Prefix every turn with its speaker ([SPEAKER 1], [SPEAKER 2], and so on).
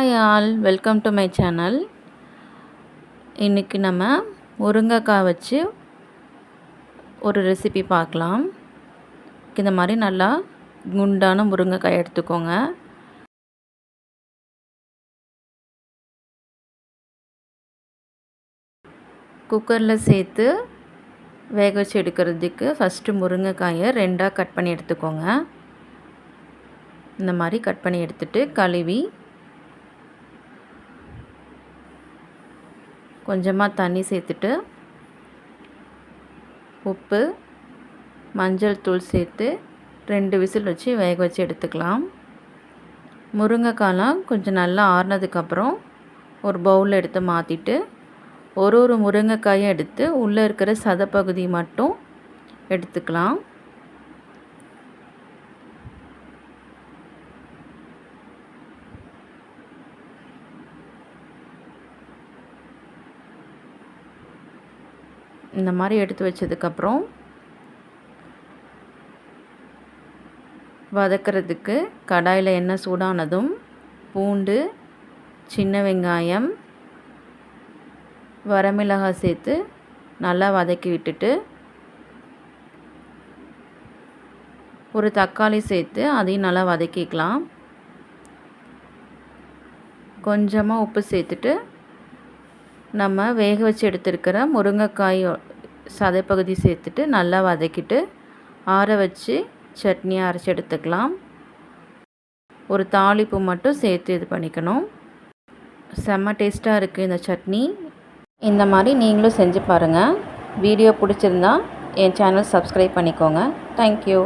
[SPEAKER 1] Hi all, welcome to my channel. இன்றைக்கி நம்ம முருங்கைக்காய் வச்சு ஒரு ரெசிபி பார்க்கலாம். இந்த மாதிரி நல்லா குண்டான முருங்கைக்காய் எடுத்துக்கோங்க. குக்கரில் சேர்த்து வேக வச்சு எடுக்கிறதுக்கு ஃபஸ்ட்டு முருங்கைக்காயை ரெண்டாக கட் பண்ணி எடுத்துக்கோங்க. இந்த மாதிரி கட் பண்ணி எடுத்துகிட்டு கழுவி கொஞ்சமாக தண்ணி சேர்த்துட்டு உப்பு மஞ்சள் தூள் சேர்த்து 2 விசில் வச்சு வேக வச்சு எடுத்துக்கலாம். முருங்கைக்காலாம் கொஞ்சம் நல்லா ஆறுனதுக்கப்புறம் ஒரு பவுலில் எடுத்து மாற்றிட்டு ஒரு முருங்கைக்காயை எடுத்து உள்ளே இருக்கிற சதைப்பகுதி மட்டும் எடுத்துக்கலாம். இந்த மாதிரி எடுத்து வச்சதுக்கப்புறம் வதக்கிறதுக்கு கடாயில் எண்ணெய் சூடானதும் பூண்டு, சின்ன வெங்காயம், வரமிளகாய் சேர்த்து நல்லா வதக்கி விட்டுட்டு ஒரு தக்காளி சேர்த்து அதையும் நல்லா வதக்கிக்கலாம். கொஞ்சமாக உப்பு சேர்த்துட்டு நம்ம வேக வச்சு எடுத்துருக்கிற முருங்கைக்காய் சதைப்பகுதி சேர்த்துட்டு நல்லா வதக்கிட்டு ஆற வச்சு சட்னி அரைச்சி எடுத்துக்கலாம். ஒரு தாளிப்பு மட்டும் சேர்த்து இது பண்ணிக்கணும். செம்ம டேஸ்ட்டாக இருக்குது இந்த சட்னி. இந்த மாதிரி நீங்களும் செஞ்சு பாருங்கள். வீடியோ பிடிச்சிருந்தா என் சேனல் சப்ஸ்கிரைப் பண்ணிக்கோங்க. தேங்க்யூ.